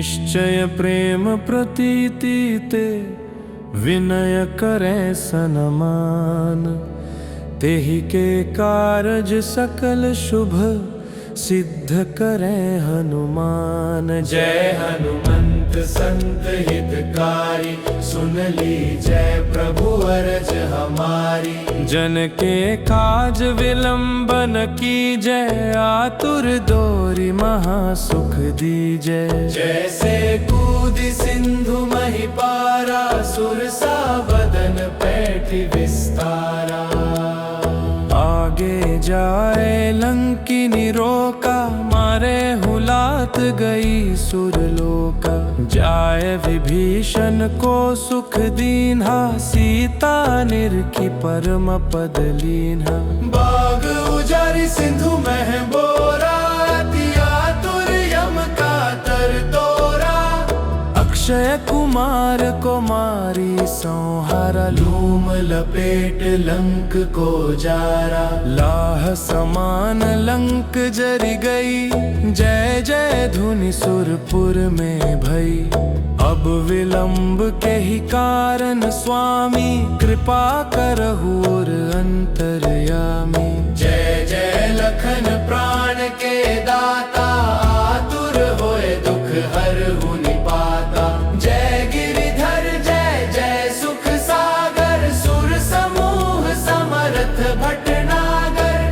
निश्चय प्रेम प्रतीति ते विनय करें सनमान। तेहि के कारज सकल शुभ सिद्ध करें हनुमान। जय हनुमंत संत हितकारी, सुन लीजय प्रभु अरज हमारी। जन के काज विलंबन कीजय, आतुर दोरी महासुख दीजय। जैसे कूदि सिंधु मही पारा, सुरसा बदन पैठी विस्तारा। आगे जाए लंकिनी रोका, मारे हुलात गई सुरलोका। जाए विभीषण को सुख दीन्हा, सीता निरखी परम पद लीन्हा। बाग उजारी सिंधु मह बोरा, अति आतुर यम का तर तोरा। अक्षय कुमार को मारी संहारा, लूम लपेट लंक को जारा। लाह समान लंक जरि गई, जय जय धुनि सुरपुर में भई। अब विलंब के ही कारण स्वामी, कृपा करहु और अंतर्यामी। जय जय लखन प्राण के दाता, आतुर होए दुख हरहु निपाता। जय गिरिधर जय जय सुख सागर, सुर समूह समरथ भटनागर।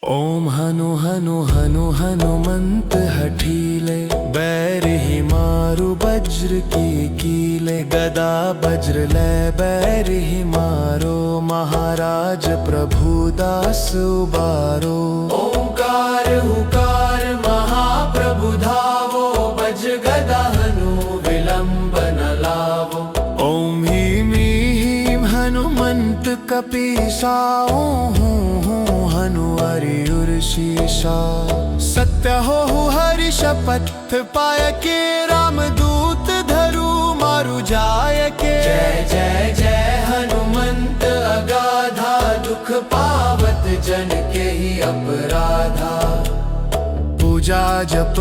ओम हनु हनु हनु हनुमंत हठीले, बैर ही मारु वज्र की कीले। गदा वज्र लय बैर ही मारो, महाराज प्रभु दास उबारो। ओंकार हुकार महाप्रभु धावो, बज गदा हनु विलंब न लावो। ओम ह्रीं ह्रीं हनुमंत कपीसाओ, हनु हरि उर शीशा। सत्य हो हरि शपथ पाय के, रामदूत धरु मारु जाय के। जय जय जय हनुमंत अगाधा, दुख पावत जन के ही अपराधा। पूजा जप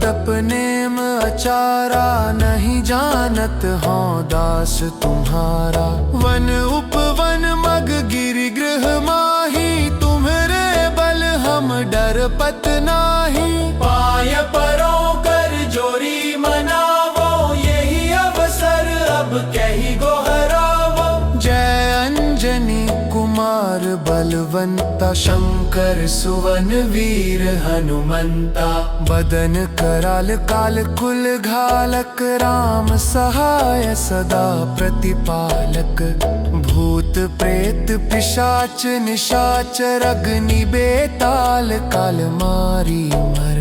तप नेम अचारा, नहीं जानत हो दास तुम्हारा। वन उपवन मग गिरि गृह माही, तुम्हरे बल हम डरपत नाही। पाय परों कर जोरी मनावो, यही अवसर अब कही गोहरावो। जय अंजनी कुमार बलवंता, शंकर सुवन वीर हनुमंता। बदन कराल काल कुल घालक, राम सहाय सदा प्रतिपालक। भूत प्रेत पिशाच निशाचर, अग्नि बेताल काल मारी मर।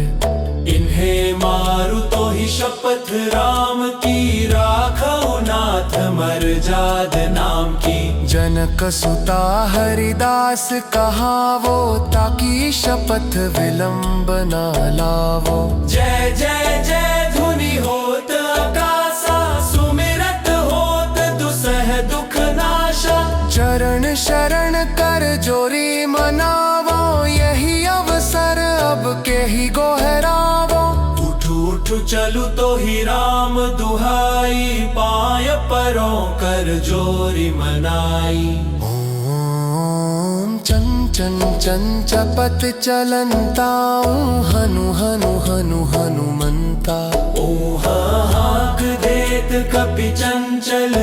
इन्हें मारु तो ही शपथ राम की, राखो नाथ मर्याद नाम की। जनक सुता हरिदास कहावो, ताकि शपथ विलंब न लावो। जय जय जय धुनि होत आकाशा, सुमिरत होत दुसह दुख नाशा। चरण शरण कर जोरी मनावो, यही अवसर अब के ही गोहरावो। उठू उठू चलू तो ही राम दुहाई, पाय परों कर जोरी मनाई। ओम चन चन चन चपत चलंताऊं, हनु हनु हनु हनुमंता। ओह हाक देत कपि चंचल,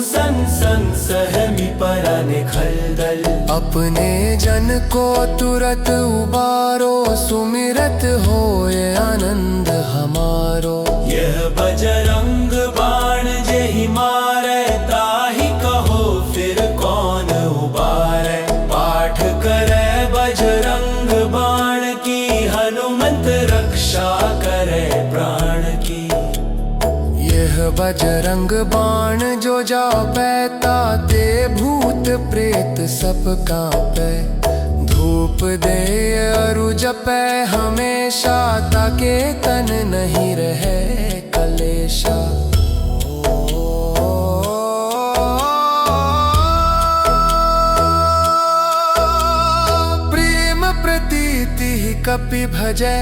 सन सन सहमी परने खलदल। अपने जन को तुरत उबारो, सुमिरत होए आनंद हमारो। यह बजरंग बाण जेहि मारै, ताहि कहो फिर कौन उबारै। पाठ करे बजरंग बाण की, हनुमंत रक्षा करे प्राण की। यह बजरंग बाण जो जापै, ताते भूत प्रेत सब कांपै। धूप दे अरु जपै हमेशा, ताके तन नहीं रहे कलेशा। प्रेम प्रतीति कपि भजै,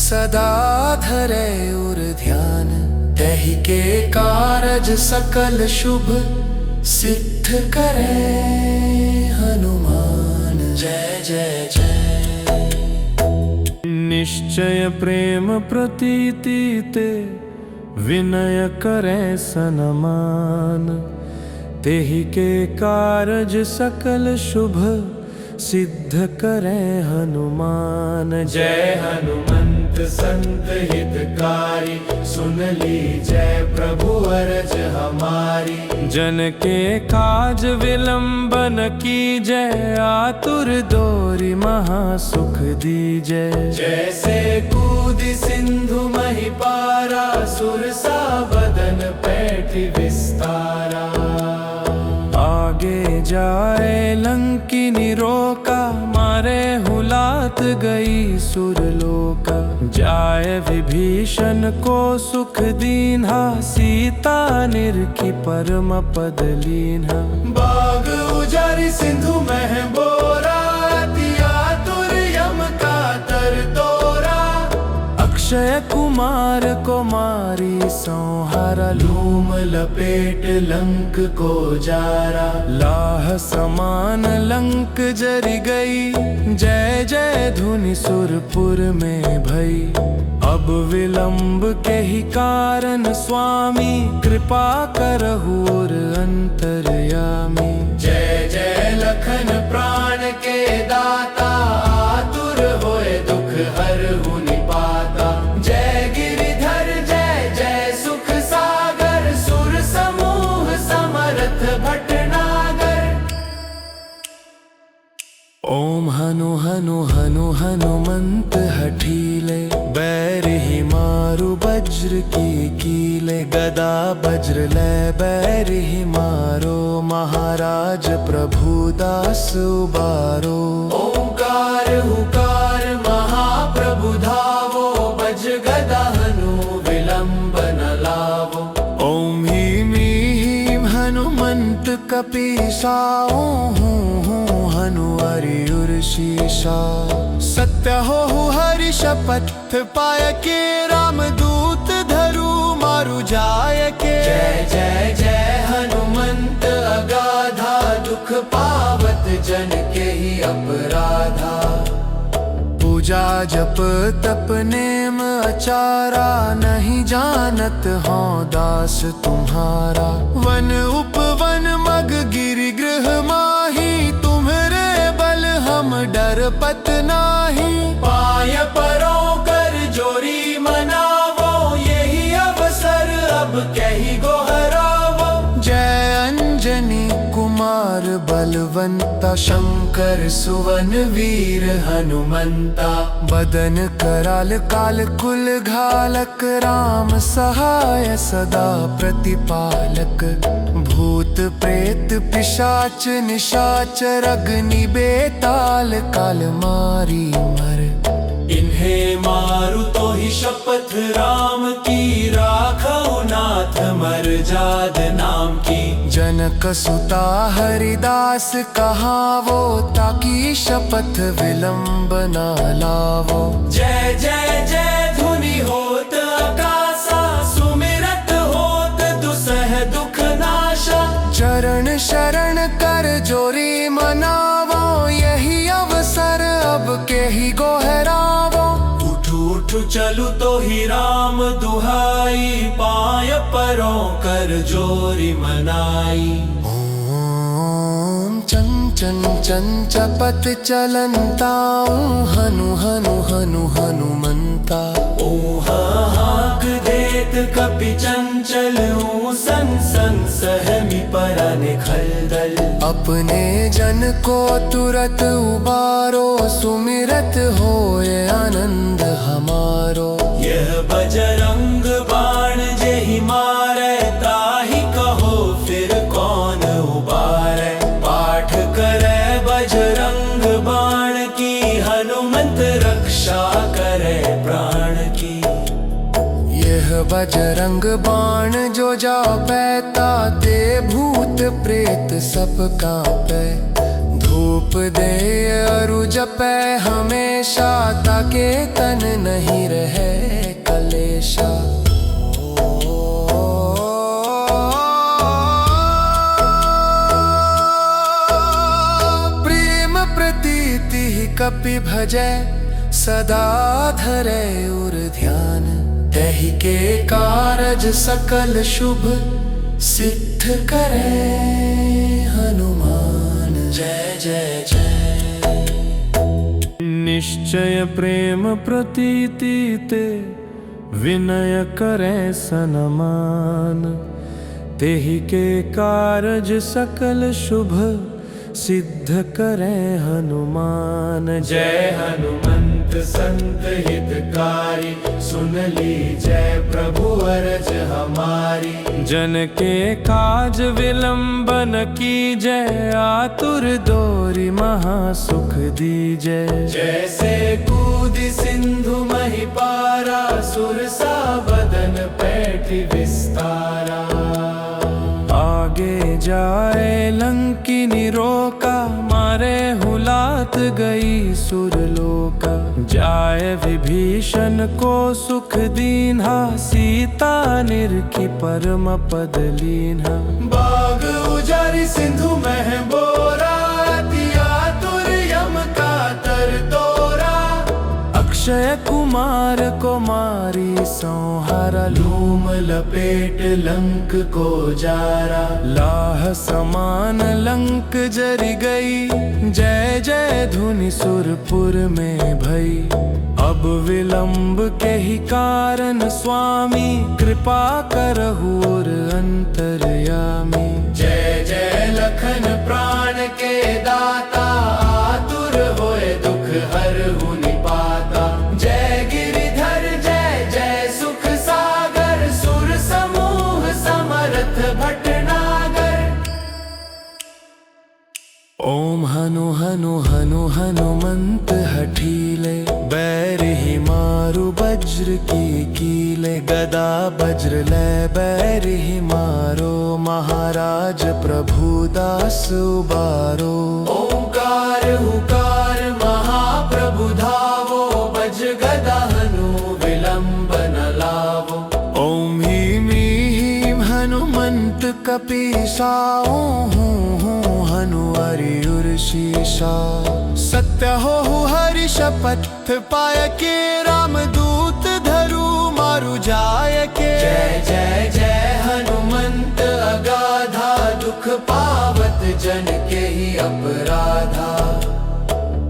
सदा धरे उर ध्यान, तहि के कारज सकल शुभ सिद्ध करे हनुमान। जय जय जय। निश्चय प्रेम प्रतीति ते, विनय करे सनमान, तेहि के कारज सकल शुभ सिद्ध करे हनुमान। जय हनुमंत संत हितकारी, सुन लीजय प्रभु अरज हमारी। जन के काज विलंबन कीजय, आतुर दोरी महासुख दीजय। जैसे कूदि सिंधु मही पारा, सुरसा बदन पैठी विस्तारा। आगे जाए लंकिनी रोका, मारे हुलात गई सुरलोका। जाए विभीषण को सुख दीन्हा, सीता निरखी परम पद लीन्हा। बाग उजारी सिंधु मह बोरा, आतुर यम का तर तोरा। अक्षय कुमार को मारी संहारा, लूम लपेट लंक को जारा। लाह समान लंक जरि गई, जय जय धुनि सुरपुर में भई। अब विलंब के ही कारण स्वामी, कृपा करहु और अंतर्यामी। जय जय लखन प्राण के दाता, आतुर होए दुख हरहु निपाता। जय गिरिधर जय जय सुख सागर, सुर समूह समरथ भटनागर। ओम हनु हनु हनु हनुमंत हठीले, बैर ही मारु वज्र की कीले। गदा वज्र ले बैर ही मारो, महाराज प्रभु दास उबारो। ओंकार हुकार महाप्रभु धावो, बज गदा हनु विलंब न लावो। ओम ह्रीं ह्रीं हनुमंत कपीसा, हनु हरि उर शीशा। सत्य हो हरि शपथ पाय के, राम दूत धरु मारु जाय के। जय जय जय हनुमंत अगाधा, दुख पावत जन के ही अपराधा। पूजा जप तप नेम अचारा, नहीं जानत हो दास तुम्हारा। वन उपवन मग गिरि गृह माही, तुम्हरे बल हम डर पत नाही। पाय परों कर जोरी मनावो, यही अवसर अब कही गोहरावो। जय अंजनी कुमार बलवंता, शंकर सुवन वीर हनुमंता। बदन कराल काल कुल घालक, राम सहाय सदा प्रतिपालक। भूत प्रेत पिशाच निशाचर, अग्नि बेताल काल मारी मर। इन्हें मारु तो ही शपथ राम की, राखो नाथ मर्याद नाम की। जनक सुता हरिदास कहावो, ताकि शपथ विलंब न लावो। जय जय जय धुनि होत आकाशा, सुमिरत होत दुसह दुख नाशा। चरण शरण कर जोरी मनावो, यही अवसर अब के ही गोहरावो। उठू उठू चलू तो ही राम दुहाई, पाय परों कर जोरी मनाई। ओम चंचन चंचपत चलंताऊं, हनु हनु हनु हनुमंता। ओह हाक देत कपि चंचल, सन सन सहमी परने खलदल। अपने जन को तुरत उबारो, सुमिरत होए आनंद हमारो। यह बजरंग बाण जेहि मारै, ताहि कहो फिर कौन उबारै। पाठ करे बजरंग बाण की, हनुमंत रक्षा करे प्राण की। यह बजरंग बाण जो जापै, ताते भूत प्रेत सब कांपै। धूप उपदेय अरु जपै हमेशा, ताके तन नहीं रहे कलेशा। प्रेम प्रतीति कपि भजै, सदा धरे उर ध्यान। तहि के कारज सकल शुभ, सिद्ध करे हनुमान। जय जय जय। निश्चय प्रेम प्रतीति ते, विनय करे सनमान। तेहि के कारज सकल शुभ, सिद्ध करे हनुमान। जय हनुमंत संत हितकारी, सुन लीजय प्रभु अरज हमारी। जन के काज विलंबन कीजय, आतुर दोरी महासुख दीजय। जैसे कूदि सिंधु मही पारा, सुरसा बदन पैठी विस्तारा। आगे जाए लंकिनी रोका, मारे हुलात गई सुरलोका। जाए विभीषण को सुख दीन्हा, सीता निरखी परम पद लीन्हा। बाग उजारी सिंधु मह बोरा, आतुर यम का तर तोरा। अक्षय कुमार को मारी संहारा, लूम लपेट लंक को जारा। लाह समान लंक जरि गई, जय जय धुनि सुरपुर में भई। अब विलंब के ही कारण स्वामी, कृपा करहु और अंतर्यामी। जय जय लखन प्राण के दाता, आतुर होए दुख हरहु निपाता। जय गिरिधर जय जय सुख सागर, सुर समूह समरथ भटनागर। ओम हनु हनु हनु हनुमंत हठीले, बैर ही मारु वज्र की कीले। गदा वज्र ले बैर ही मारो, महाराज प्रभु दास उबारो। ओंकार हुकार महाप्रभु धावो, बज गदा हनु विलंब न लावो। ओम ह्रीं ह्रीं हनुमंत कपीसा, हनु हरि उर शीशा। सत्य हो हरि शपथ पाय के, रामदूत धरु मारु जाय के। जय जय जय हनुमंत अगाधा, दुख पावत जन के ही अपराधा।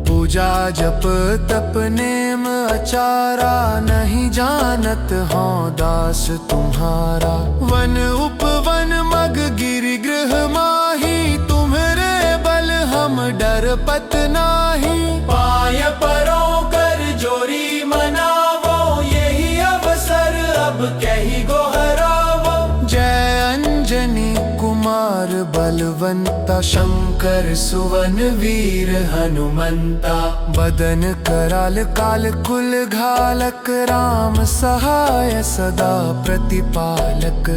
पूजा जप तप नेम अचारा, नहीं जानत हों दास तुम्हारा। वन उपवन मग गिरि गृह माही, तुम्हरे बल हम डरपत नाही। पाय परों कर जोरी मनावो, यही अवसर अब कही गोहरावो। जय अंजनी कुमार बलवंता, शंकर सुवन वीर हनुमंता। बदन कराल काल कुल घालक, राम सहाय सदा प्रतिपालक।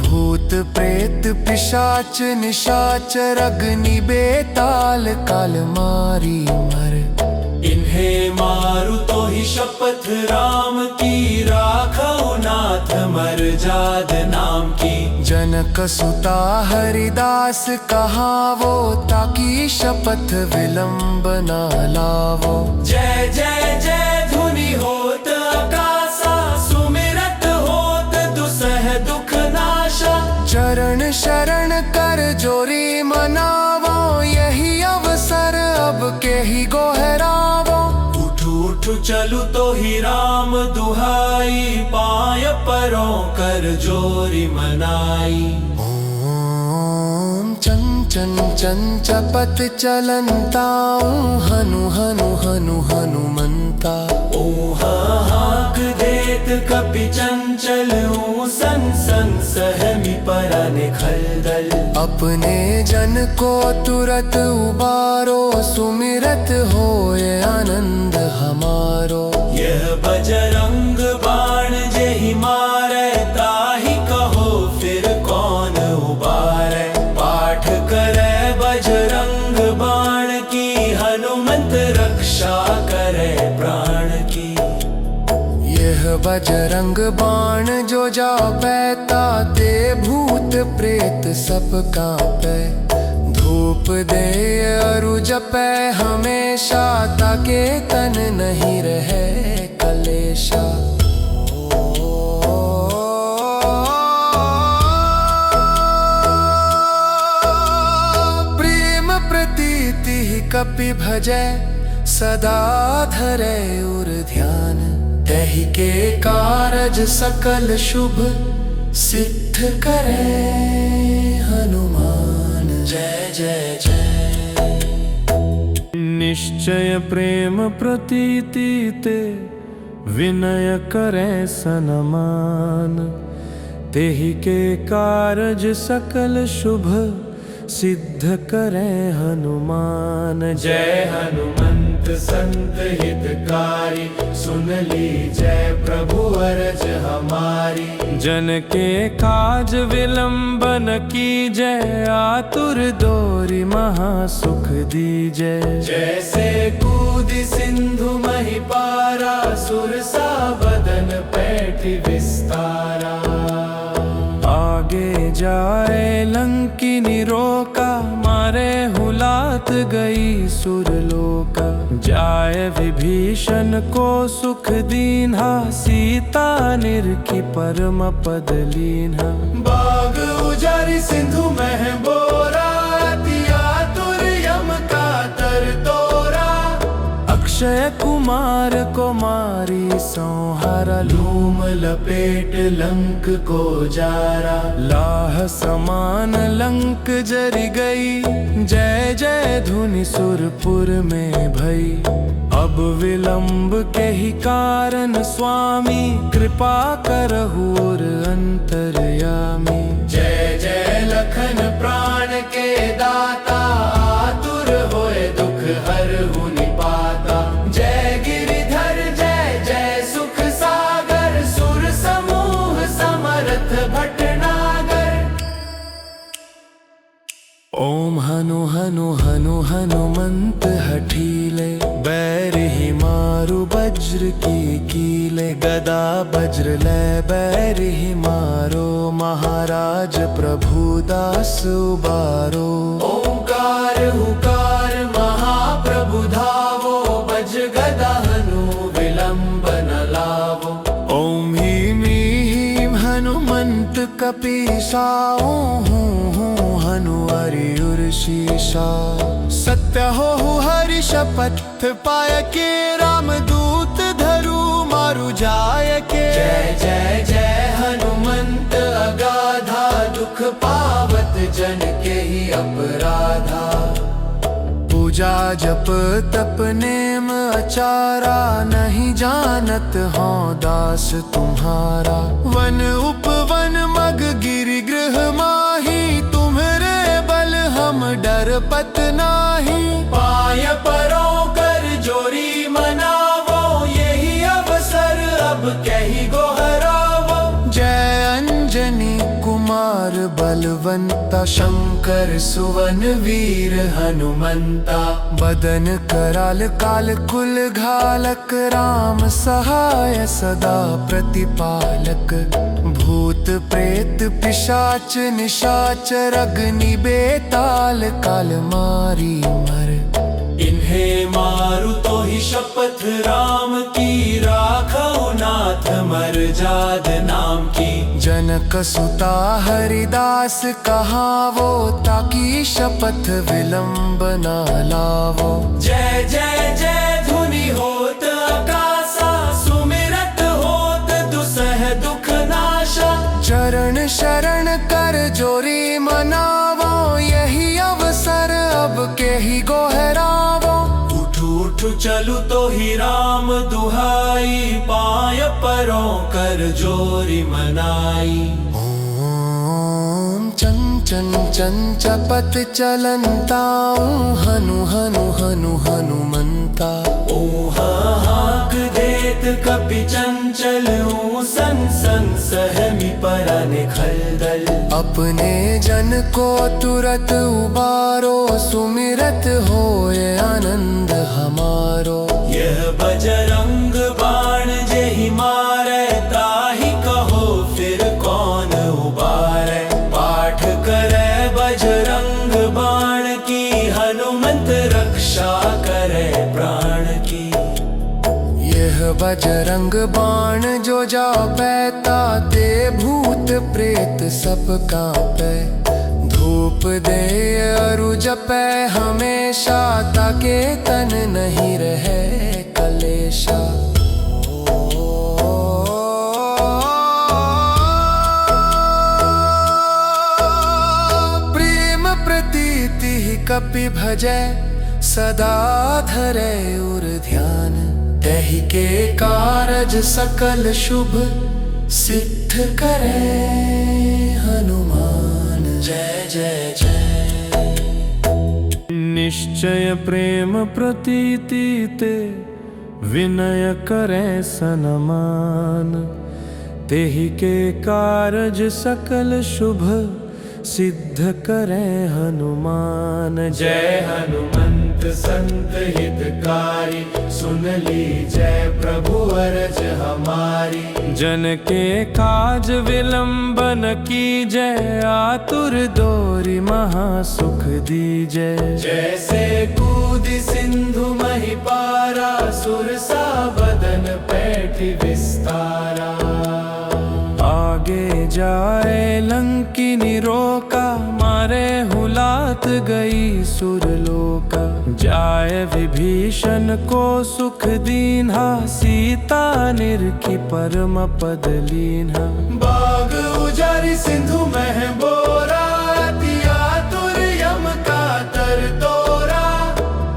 भूत प्रेत पिशाच निशाचर, अग्नि बेताल काल मारी मर। इन्हें मारु तो ही शपथ राम की, राखो नाथ मर्याद नाम की। जनक सुता हरिदास कहावो, ताकि शपथ विलंब न लावो। जय जय जय धुनि होत आकाशा, सुमिरत होत दुसह दुख नाशा। चरण शरण कर जोरी मनावो, यही अवसर अब के ही गोहरावो। उठू चलू तो ही राम दुहाई, पाय परों कर जोरी मनाई। ओम चंचन चंचपत चलंताऊ, हनु हनु हनु हनुमंता। ओहा हाक देत कपि चंचल, सन सन सहमी परने खलदल। अपने जन को तुरत उबारो, सुमिरत होए आनंद हमारो। यह बजरंग बाण जेहि मारै, ताहि कहो फिर कौन उबारै। पाठ करे बजरंग बाण की, बजरंग बाण जो जा पैता ते भूत प्रेत सब कांपे। धूप दे अरु जपे हमेशा ताके तन नहीं रहे कलेशा। प्रेम प्रीति कपि भजे सदा धरे उर ध्यान। तहि के कारज सकल शुभ सिद्ध करे हनुमान। जय जय जय। निश्चय प्रेम प्रतीति ते विनय करे सनमान। तेहि के कारज सकल शुभ सिद्ध करे हनुमान। जय हनुमंत संत हितकारी सुन ली जय प्रभु अरज हमारी। जन के काज विलंबन की जय आतुर दोरी महासुख दीजय। जैसे कूदि सिंधु मही पारा सुरसा बदन पैठी विस्तारा। आगे जाए लंकिनी रोका मारे हुलात गई सुरलोका। जाए विभीषण को सुख दीन्हा सीता निरखी परम पद लीन्हा। बाग उजारी सिंधु मह बोरा दिया तुर यम का तर तोरा। अक्षय कुमार को मारी संहारा लूम लपेट लंक को जारा। लाह समान लंक जरी गई जय जय धुनि सुरपुर में भई। अब विलंब के ही कारण स्वामी कृपा करहु और अंतर्यामी। जय जय लखन प्राण के दाता आतुर होए दुख हरहु निपाता। जय गिरिधर जय जय सुख सागर सुर समूह समरथ भटनागर। ओम हनु हनु हनु हनुमंत हठीले। बैर ही मारु वज्र की कीले। गदा वज्र ले बैर ही मारो महाराज प्रभु दास उबारो। ओंकार हुकार महाप्रभु धावो बज गदा हनु विलंब न लावो। ओम ह्रीं ह्रीं हनुमंत कपीसाओ हनु हरि उर शीशा। सत्य हो हरि शपथ पाय के राम दूत धरु मारु जाय के। जय जय जय हनुमंत अगाधा दुख पावत जन के ही अपराधा। पूजा जप तप नेम अचारा नहीं जानत हो दास तुम्हारा। वन उपवन मग गिरि गृह माही तुम्हरे बल हम डर पत नाही। पाय परों कर जोरी मनावो यही अवसर अब कही गोहरावो। जय अंजनी कुमार बलवंता शंकर सुवन वीर हनुमंता। बदन कराल काल कुल घालक राम सहाय सदा प्रतिपालक। भूत प्रेत पिशाच निशाचर अग्नि बेताल काल मारी मर। इन्हें मारु तो ही शपथ राम की राखो नाथ मर जाद नाम की। जनक सुता हरिदास कहावो ताकि शपथ विलंब न लावो। जय जय जय धुनि होत आकाशा सुमिरत होत दुसह दुख नाशा। चरण शरण कर जोरी मनावो यही अवसर अब के ही गोहरावो। उठू उठू चलू तो ही राम दुहाई पाय परों कर जोरी मनाई। ओम चंचन चंचपत चलंताऊं हनु हनु हनु हनुमंता। ओहा हाक देत कपि चंचल सन सन सहमी परने खलदल। अपने जन को तुरत उबारो सुमिरत होए आनंद हमारो। यह बजरंग बाण जेहि मारे बजरंग बाण जो जा पैता ते भूत प्रेत सब कांपे। धूप दे अरु जपे हमेशा ताके तन नहीं रहे कलेशा। प्रेम प्रतीति कपि भजे सदा धरे उर ध्यान। तहि के कारज सकल शुभ सिद्ध करे हनुमान। जय जय जय। निश्चय प्रेम प्रतीति ते विनय करे सनमान। तेहि के कारज सकल शुभ सिद्ध करे हनुमान। जय हनुमंत संत हितकारी, सुन लीजय प्रभु अरज हमारी। जन के काज विलंबन कीजय, आतुर दोरी महासुख दीजय। जैसे कूदी सिंधु मही पारा, सुरसा बदन पैठी विस्तारा। आगे जाए लंकिनी रोका, मारे हुलात गई सुरलोका। जाए विभीषण को सुख दीन्हा, सीता निरखी परम पद लीन्हा। बाग उजारी सिंधु मह बोरा, आतुर यम का तर तोरा।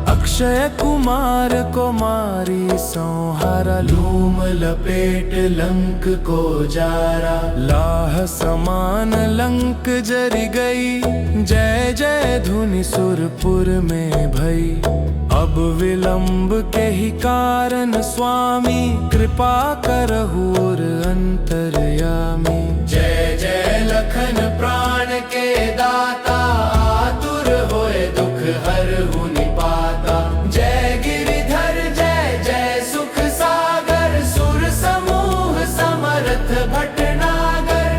अक्षय कुमार को मारी संहारा, लूम लपेट लंक को जारा। लाह समान लंक जरि गई, जय जय धुनि सुरपुर में भई। अब विलंब के ही कारण स्वामी, कृपा करहु और अंतर्यामी। जय जय लखन प्राण के दाता, आतुर होए दुख हरहु निपाता। जय गिरिधर जय जय सुख सागर, सुर समूह समरथ भटनागर।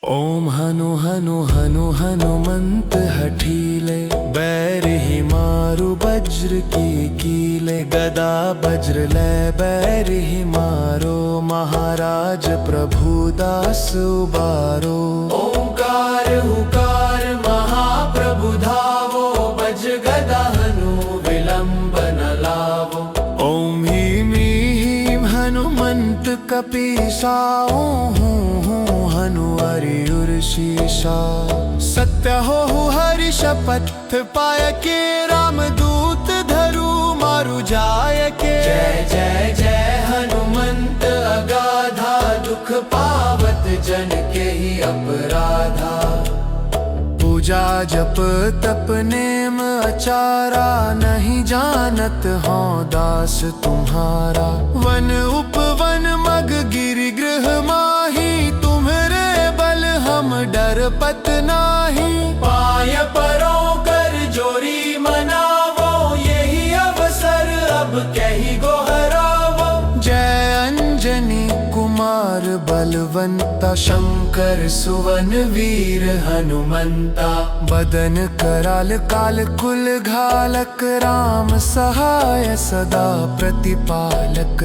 ओम हनु हनु हनु हनुमंत हठीले, बैर ही मारु वज्र की कीले। गदा वज्र ले बैर ही मारो, महाराज प्रभु दास उबारो। ओंकार हुकार महाप्रभु धावो, बज गदा हनु विलंब न लावो। ओम ह्रीं ह्रीं हनुमंत कपीसाओ, हनु हरि शीशा। सत्य हो हरि शपथ पाय के, रामदूत धरु मारु जाय के। जय जय जय हनुमंत अगाधा, दुख पावत जन के ही अपराधा। पूजा जप तप नेम आचारा, नहीं जानत हो दास तुम्हारा। वन उपवन मग गिरि गृह माही, तुम्हरे बल हम डर पत नाही। पाय परों कर जोरी मनावो, यही अवसर अब कही गोहरावो। जय अंजनी कुमार बलवंता, शंकर सुवन वीर हनुमंता। बदन कराल काल कुल घालक, राम सहाय सदा प्रतिपालक।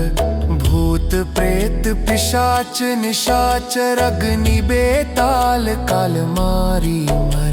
भूत प्रेत पिशाच निशाचर, अग्नि बेताल काल मारी मर।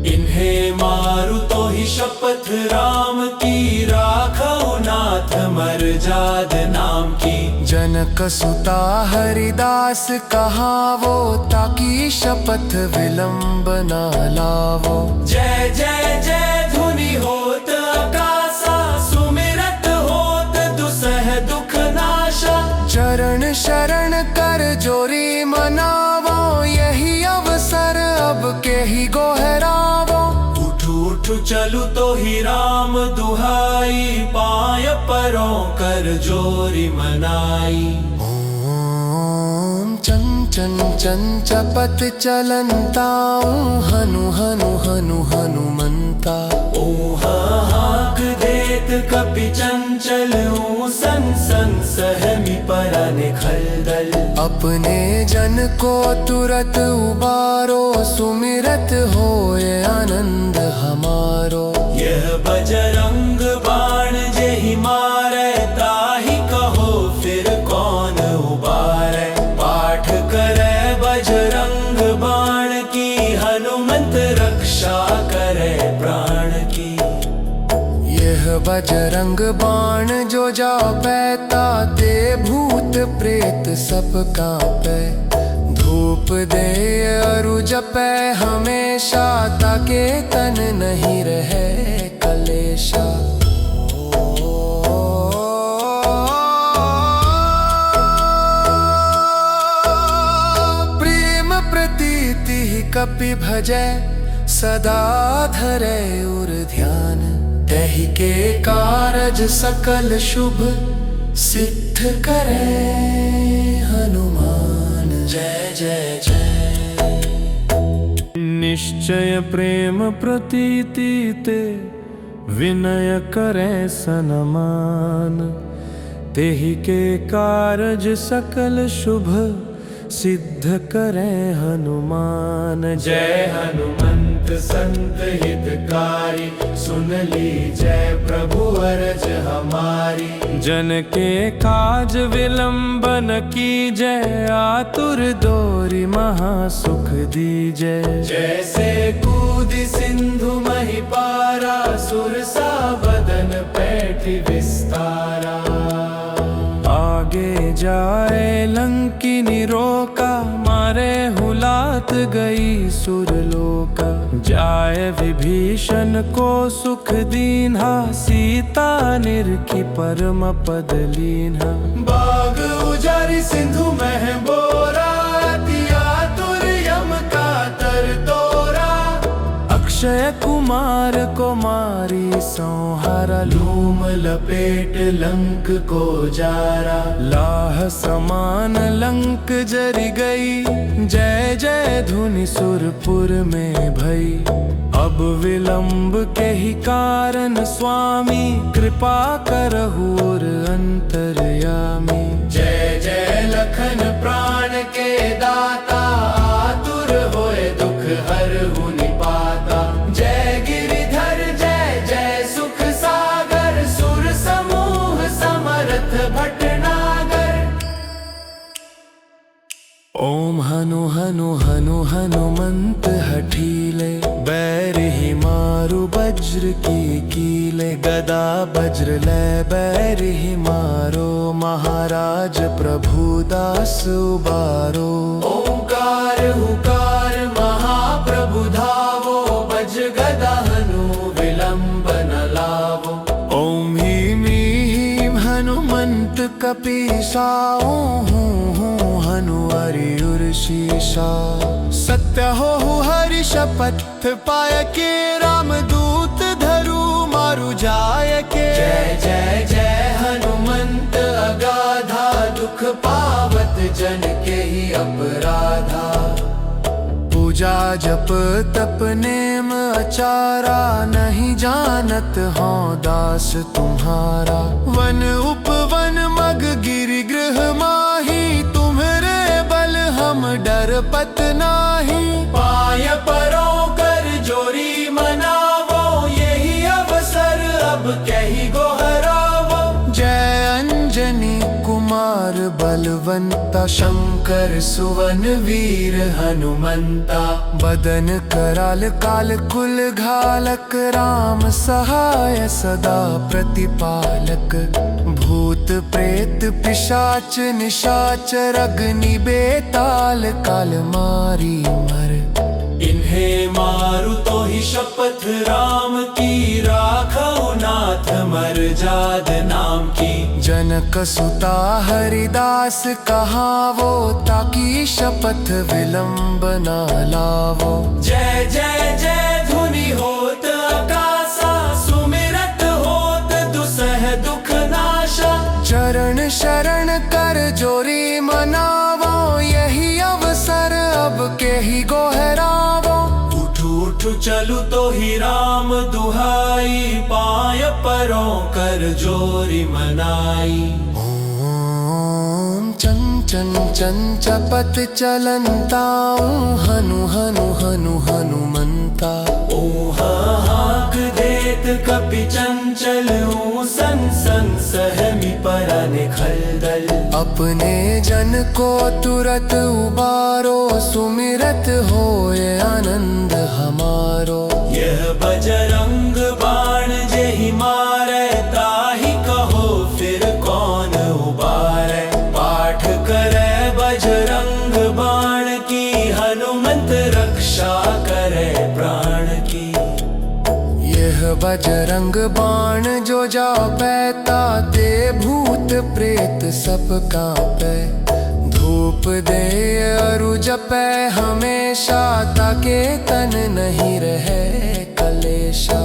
इन्हें मारु तो ही शपथ राम की, राखो नाथ मर्याद नाम की। जनक सुता हरिदास कहावो, ताकि शपथ विलंब न लावो। जय जय जय धुनि होत आकाशा, सुमिरत होत दुसह दुख नाशा। चरण शरण कर जोरी मनावो, यही अवसर अब के ही गोहरावो। उठू उठू चलू तो ही राम दुहाई, पाय परों कर जोरी मनाई। ओम चंचन चंचपत चलंताऊ, हनु हनु हनु हनुमंता। ओहा हाक देत कपि चंचल, सन सन सहमी परने खलदल। अपने जन को तुरत उबारो, सुमिरत होए आनंद हमारो। यह बजरंग बाण जेहि मारै, बजरंग बाण जो जापै ताते भूत प्रेत सब कांपै। धूप दे अरु जपै हमेशा ताके तन नहीं रहे कलेशा। प्रेम प्रीति कपि भजै सदा धरै उर ध्यान। तहि के कारज सकल शुभ सिद्ध करे हनुमान। जय जय जय। निश्चय प्रेम प्रतीति ते विनय करे सनमान। तेहि के कारज सकल शुभ सिद्ध करे हनुमान। जय हनुमंत संत हितकारी सुन लीजय प्रभु अरज हमारी। जन के काज विलंबन कीजय आतुर दोरी महासुख दीजय। जैसे कूदि सिंधु मही पारा सुरसा बदन पैठी विस्तारा। आगे जाए लंकिनी रोका मारे हुलात गई सुरलोका। जाए विभीषण को सुख दीन्हा सीता निरखी परम पद लीन्हा। बाग उजारी सिंधु मह बोरा दिया तुर यम का तर तोरा। अक्षय कुमार को मारी संहारा लूम लपेट लंक को जारा। लाह समान लंक जरी गई जय जय धुनि सुरपुर में भई। अब विलंब के ही कारण स्वामी कृपा करहु और अंतर्यामी। जय जय लखन प्राण के दाता आतुर होए दुख हरहु निपाता। जय गिरिधर जय जय सुख सागर सुर समूह समरथ भटनागर। ओम हनु हनु हनु हनुमंत हठीले। बैर ही मारु वज्र की कीले। गदा वज्र ले बैर ही मारो महाराज प्रभु दास उबारो। ओंकार हुकार महाप्रभु धावो बज गदा हनु विलंब न लावो। ओम ह्रीं ह्रीं हनुमंत कपीसा। हनु हरि उर शीशा। सत्य हो हरि शपथ पाय के राम दूत धरु मारु जाय के। जय जय जय हनुमंत अगाधा दुख पावत जन के ही अपराधा। पूजा जप तप नेम अचारा नहीं जानत हो दास तुम्हारा। वन उपवन मग गिरि गृह माही तुम्हरे बल हम डर पत नाही। पाय परों कर जोरी मनावो यही अवसर अब कही गोहरावो। जय अंजनी कुमार बलवंता शंकर सुवन वीर हनुमंता। बदन कराल काल कुल घालक राम सहाय सदा प्रतिपालक। भूत प्रेत पिशाच निशाचर अग्नि बेताल काल मारी मर। इन्हें मारु तो ही शपथ राम की राखो नाथ मर जाद नाम की। जनक सुता हरिदास कहावो ताकि शपथ विलंब न लावो। जय जय जय धुनि होत आकाशा सुमिरत होत दुसह दुख नाशा। चरण शरण कर जोरी मनावो यही अवसर अब के ही गोहरावो। उठू उठू चलू तो ही राम दुहाई पाय परों कर जोरी मनाई। ओम चंचन चंचपत चलंताऊं हनु हनु हनु हनुमंता। ओ हाक देत कपि चंचल सन सन सहमी परने खलदल। अपने जन को तुरत उबारो सुमिरत होए आनंद हमारो। यह बजरंग बाण जेहि मारै बजरंग बाण जो जा पैता ते भूत प्रेत सब कांपे। धूप दे अरु जपै हमेशा ताके तन नहीं रहे कलेशा।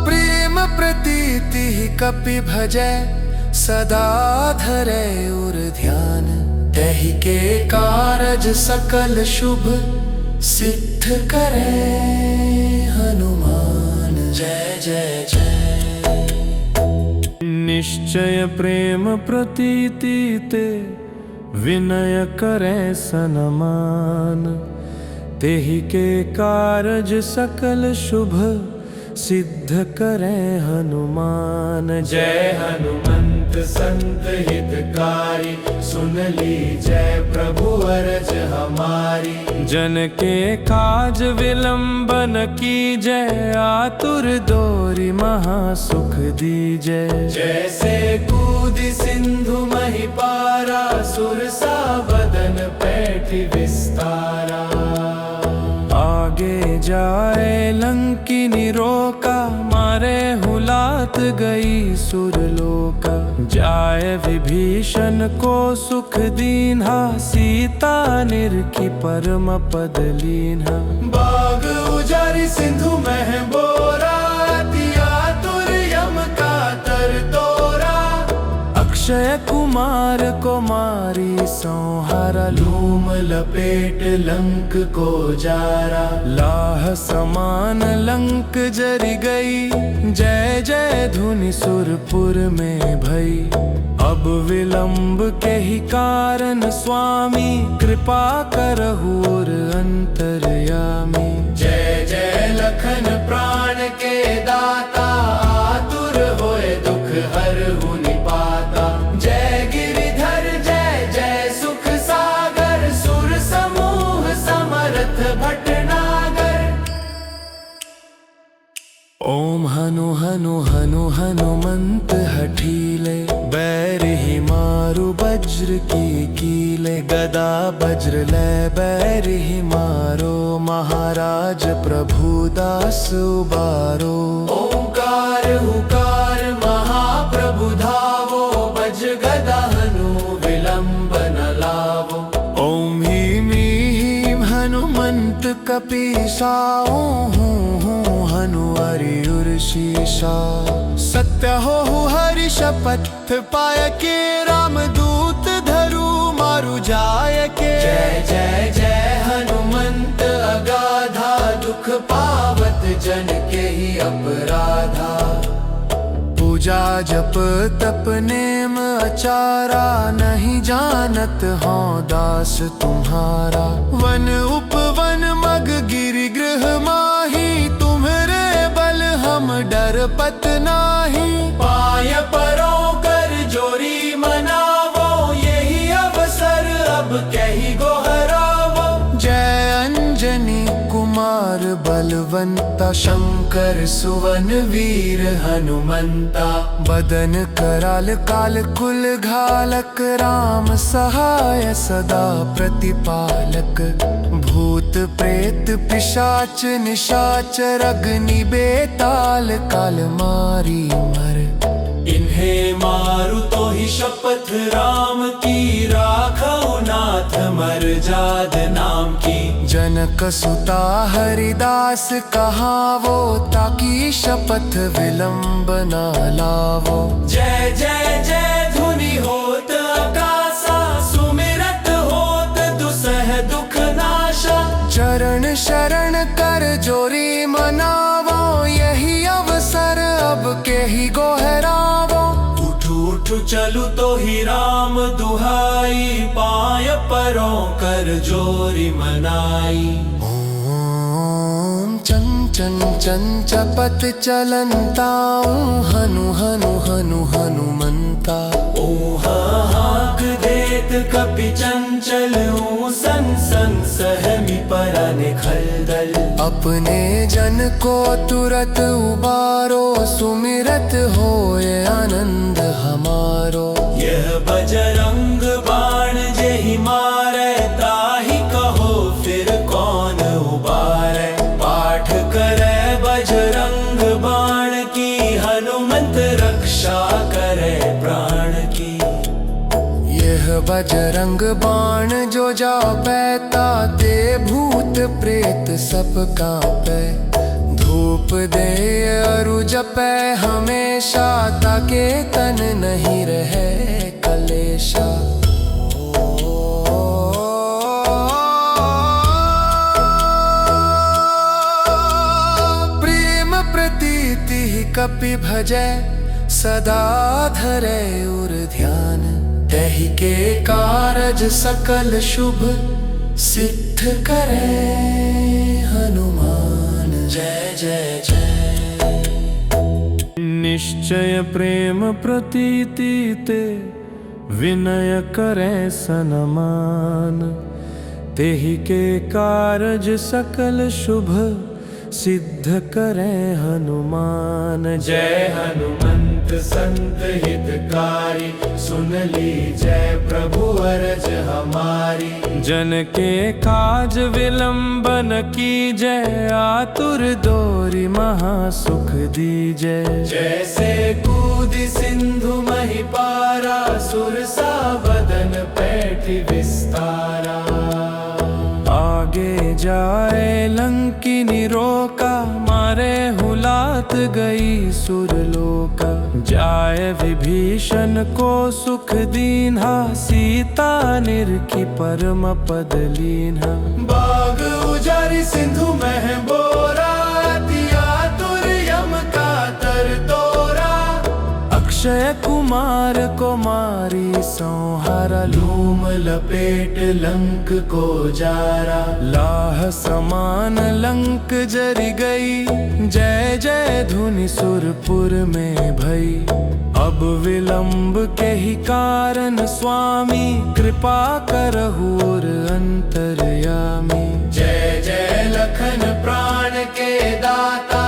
प्रेम प्रतीति कपि भजै सदा धरे उर ध्यान। तहि के कारज सकल शुभ सिद्ध करे हनुमान। जय जय जय। निश्चय प्रेम प्रतीति ते विनय करे सनमान। तेहि के कारज सकल शुभ सिद्ध करे हनुमान। जय हनुमंत संत हितकारी, सुन ली जय प्रभु अरज हमारी। जन के काज विलंबन की जय, आतुर दोरी महासुख दीजै। जैसे कूदि सिंधु मही पारा, सुरसा बदन पैठी विस्तारा। आगे जाए लंकिनी रोका, मारे हुलात गई सुरलोका। जाए विभीषण को सुख दीन्हा, सीता निरखी परम पद लीन्हा। बाग उजारी सिंधु मह बोरा, आतुर यम का तर तोरा। अक्षय कुमार को मारी संहारा, लूम लपेट लंक को जारा। लाह समान लंक जरि गई, जय जय धुनि सुरपुर में भई। अब विलंब के ही कारण स्वामी, कृपा करहु और अंतर्यामी। जय जय लखन प्राण के दाता, आतुर होए दुख हरहु निपाता। जय गिरिधर जय जय सुख सागर, सुर समूह समरथ भटनागर। ओम हनु हनु हनु हनुमंत हठीले, बैर ही मारु वज्र की कीले। गदा वज्र लै बैर ही मारो, महाराज प्रभु दास उबारो। ओंकार हुकार महाप्रभु धावो, बज गदा हनु विलंब न लावो। ओम ह्रीं ह्रीं हनुमंत कपीसाओ, हनु हरिउर शीशा। सत्य हो हरि शपथ पाय के, राम दूत धरु मारु जाय के। जय जय जय हनुमंत अगाधा, दुख पावत जन के ही अपराधा। पूजा जप तप नेम अचारा, नहीं जानत हो दास तुम्हारा। वन उपवन मग गिरि गृह माही, तुम्हरे बल हम डर पत नाही। पाय परों कर जोरी मनावो, यही अवसर अब कही गोहरावो। जय अंजनी कुमार बलवंता, शंकर सुवन वीर हनुमंता। बदन कराल काल कुल घालक, राम सहाय सदा प्रतिपालक। भूत प्रेत पिशाच निशाचर, अग्नि बेताल काल मारी मर। इन्हें मारु तो ही शपथ राम की, राखौ नाथ मर्जाद नाम की। जनक सुता हरिदास कहावो, ताकि शपथ विलंब न लावो। जय जय जय धुनि होत आकाशा, सुमिरत होत दुसह दुख नाशा। चरण शरण कर जोरी मनावो, यही अवसर अब के ही गोहरावो। उठू चलू तो ही राम दुहाई, पाय परों कर जोरी मनाई। ओम चंचन चंचपत चलंताऊं, हनु हनु हनु हनुमंता। ओह हाक देत कपि चंचल, सन सन सहमी परा निखलदल। अपने जन को तुरत उबारो, सुमिरत होए आनंद हमारो। यह बजरंग बाण जेहि मारै, बजरंग बाण जो जापै ताते भूत प्रेत सब कांपै। धूप दे अरु जपै हमेशा ताके तन नहीं रहे कलेशा। प्रेम प्रतीति कपि भजै सदा धरै उर ध्यान। तहि के कारज सकल शुभ सिद्ध करे हनुमान। जय जय जय। निश्चय प्रेम प्रतीति ते विनय करे सनमान। तेहि के कारज सकल शुभ सिद्ध करे हनुमान। जय हनुमंत संत हितकारी सुन ली जय प्रभु अरज हमारी। जन के काज विलंबन की जय आतुर दोरी महासुख दीजय। जैसे कूदि सिंधु मही पारा सुरसा बदन पैठी विस्तारा। आगे जाए लंकिनी रोका मारे हुलात गई सुरलोका। जाए विभीषण को सुख दीन्हा सीता निरखी परम पद लीन्हा। बाग उजारी सिंधु मह बोरा दिया तुर यम का तर तोरा। अक्षय कुमार को मारी संहारा लूम लपेट लंक को जारा। लाह समान लंक जरी गई जय जय धुनि सुरपुर में भई। अब विलंब के ही कारण स्वामी कृपा करहु और अंतर्यामी। जय जय लखन प्राण के दाता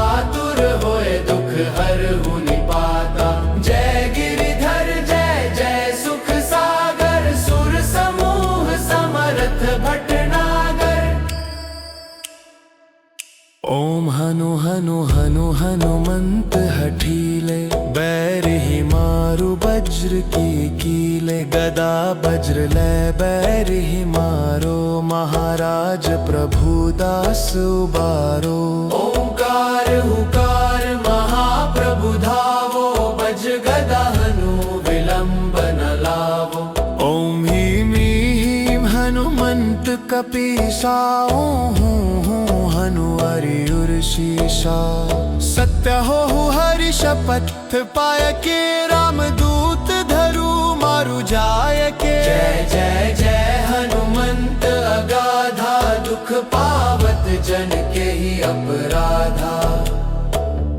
आतुर होए दुख हरहु निपाता। जय गिरिधर जय जय सुख सागर सुर समूह समरथ भटनागर। ओम हनु हनु हनु हनुमंत हठीले। बैर ही मारु वज्र की कीले। गदा वज्र ले बैर ही मारो महाराज प्रभु दास उबारो। ओंकार हुकार महाप्रभु धावो बज गदा हनु विलंब न लावो। ओम ह्रीं ह्रीं हनुमंत कपीसा। हनु हरि शीशा। सत्य हो हरि शपथ पाय के रामदूत धरु मारु जाय के। जय जय जय हनुमंत अगाधा दुख पावत जन के ही अपराधा।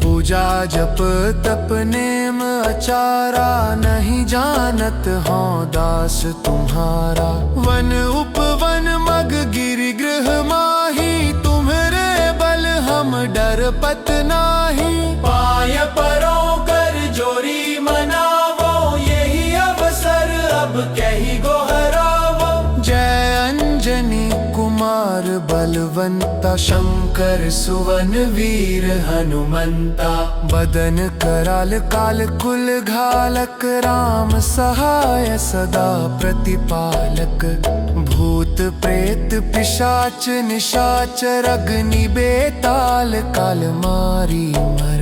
पूजा जप तप नेम अचारा नहीं जानत हो दास तुम्हारा। वन उपवन मग गिरि गृह माही तुम्हरे बल हम डर पत नाही। पाय परों कर जोरी मनावो यही अवसर अब कही गोहरावो। जय अंजनी कुमार बलवंता शंकर सुवन वीर हनुमंता। बदन कराल काल कुल घालक राम सहाय सदा प्रतिपालक। भूत प्रेत पिशाच निशाचर अग्नि बेताल काल मारी मर।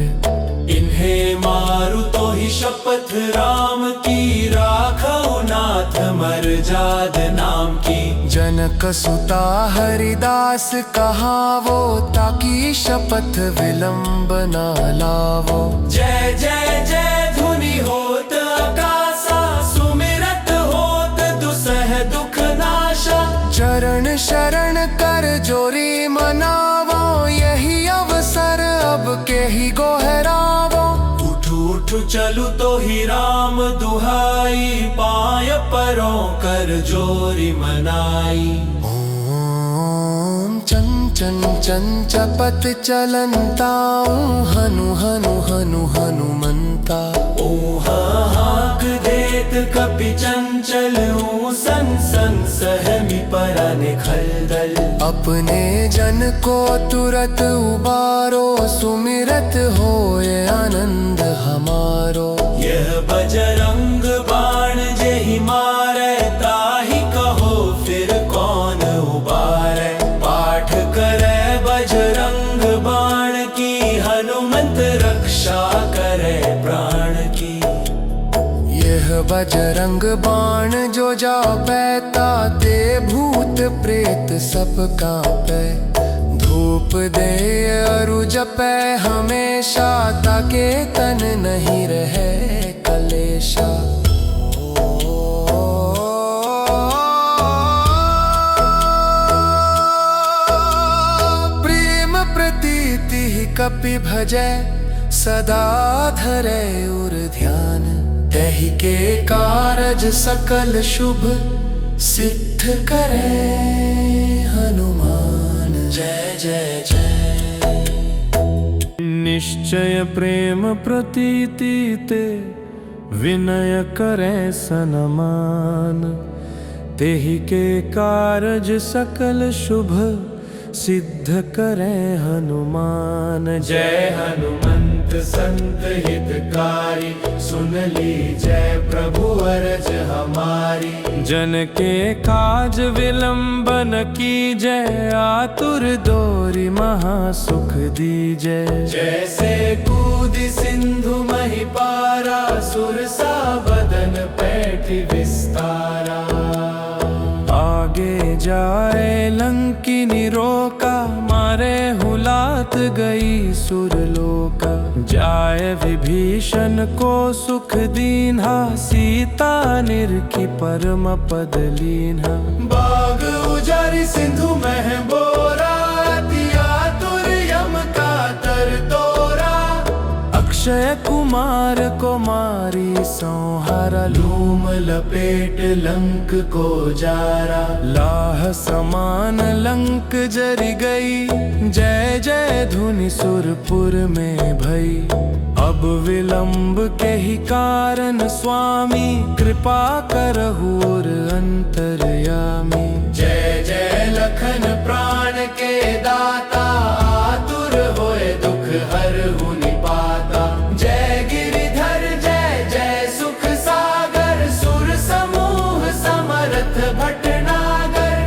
इन्हें मारु तो ही शपथ राम की राखो नाथ मर जाद नाम की। जनक सुता हरिदास कहावो ताकि शपथ विलंब न लावो। जय जय जय धुनि होत आकाशा सुमिरत होत दुसह दुख नाशा। चरण शरण कर जोरी मनावो यही अवसर अब के ही गोहरावो। उठू उठू चलू तो ही राम दुहाई पाय परों कर जोरी मनाई। ओम चं चं चंचपत चलंताऊं हनु हनु हनु हनुमंता। ओहा हाक देत कपि चंचल सन सन सहमी परने खलदल। अपने जन को तुरत उबारो सुमिरत होए आनंद हमारो। यह बजरंग बाण जेहि मारे बजरंग बाण जो जा पैता ते भूत प्रेत सब कांपे। धूप दे अरु जपै हमेशा ताके तन नहीं रहे कलेशा। प्रेम प्रीति कपि भजै सदा धरै उर ध्यान। तहि के कारज सकल शुभ सिद्ध करे हनुमान। जय जय जय। निश्चय प्रेम प्रतीति ते विनय करे सनमान। तेहि के कारज सकल शुभ सिद्ध करे हनुमान। जय हनुमंत संत हितकारी, सुन लीजय प्रभु अरज हमारी। जन के काज विलंबन कीजय, आतुर दोरी महासुख दीजय। जैसे कूदि सिंधु मही पारा, सुरसा बदन पैठी विस्तारा। आगे जाए लंकिनी रोका, मारे हुलात गई सुरलोका। जाए विभीषण को सुख दीन्हा, सीता निरखी परम पद लीन्हा। बाग उजारी सिंधु मह बोरा, आतुर यम का तर तोरा। अक्षय कुमार को मारी संहारा, लूम लपेट लंक को जारा। लाह समान लंक जरि गई, जय जय धुनि सुरपुर में भई। अब विलंब के ही कारण स्वामी, कृपा करहु और अंतर्यामी। जय जय लखन प्राण के दाता, आतुर होए दुख हरहु निपाता। जय गिरिधर जय जय सुख सागर, सुर समूह समरथ भटनागर।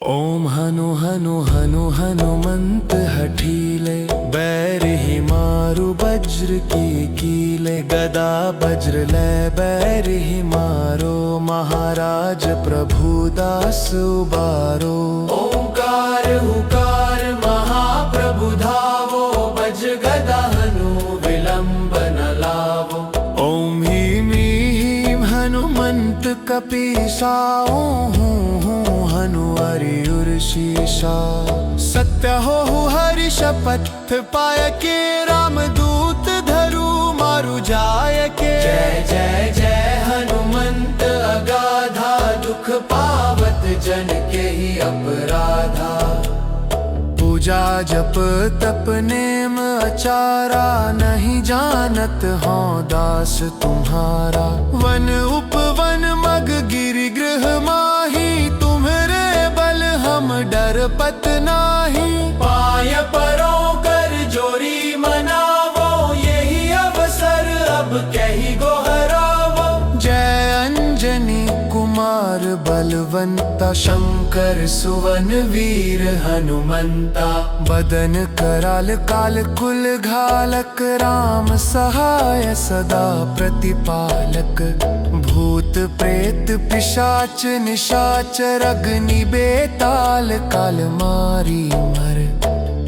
ओम हनु हनु हनु हनुमंत हठीले, बैर ही मारु वज्र की कीले। गदा वज्र लै बैर ही मारो, महाराज प्रभु दास उबारो। ओंकार हुकार महाप्रभु धावो, बज गदा हनु विलंब न लावो। ओम ह्रीं ह्रीं हनुमंत कपीसाओ, हनु हरि उर शीशा। सत्य हो हरि शपथ पाय के, राम दूत धरु मारु जाय के। जय जय जय हनुमंत अगाधा, दुख पावत जन के ही अपराधा। पूजा जप तप नेम अचारा, नहीं जानत हो दास तुम्हारा। वन उपवन मग गिरि गृह माही, तुम्हरे बल हम डरपत नाही। पाय परों कर जोरी मनावो, यही अवसर अब कही गोहरावो। जय अंजनी कुमार बलवंता, शंकर सुवन वीर हनुमंता। बदन कराल काल कुल घालक, राम सहाय सदा प्रतिपालक। भूत प्रेत पिशाच निशाचर, अग्नि बेताल काल मारी मर।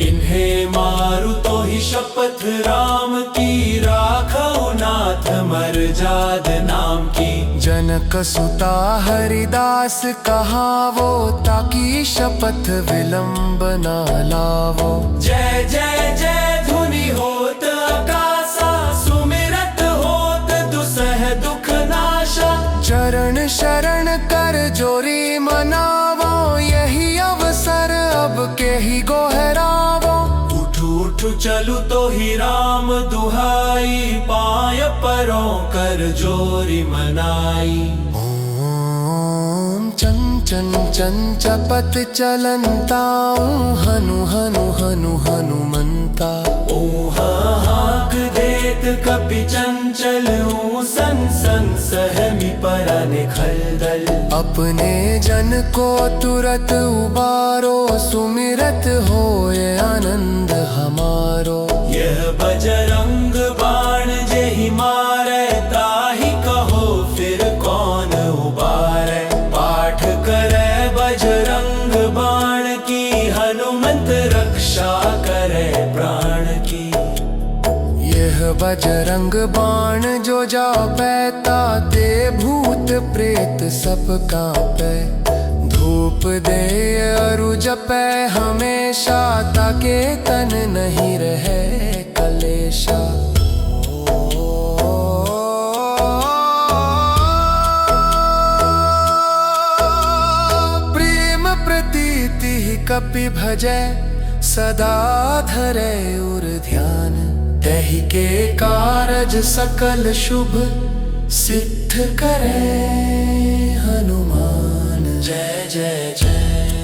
इन्हें मारु तो ही शपथ राम की, राखो नाथ मर जाद नाम की। जनक सुता हरिदास कहावो, ताकि शपथ विलंब न लावो। जय जय जय धुनि होत आकाशा, सुमिरत होत दुसह दुख नाशा। चरण शरण कर जोरी मनावो, यही अवसर अब के ही गोहरावो। उठू उठू चलू तो ही राम दुहाई, पाय परों कर जोरी मनाई। ओम चंचन चंचपत चलंताऊं, हनु हनु हनु हनुमंता। ओह हाक देत कपि चंचल, सन सन सहमी परन खलदल। अपने जन को तुरत उबारो, सुमिरत होए आनंद हमारो। यह बजरंग बाण जेहि मारै, बजरंग बाण जो जापै, ताते भूत प्रेत सब कांपै। धूप दे अरु जपै हमेशा, ताके तन नहीं रहे कलेशा। प्रेम प्रतीति कपि भजै, सदा धरै उर ध्यान। तहि के कारज सकल शुभ, सिद्ध करे हनुमान। जय जय जय।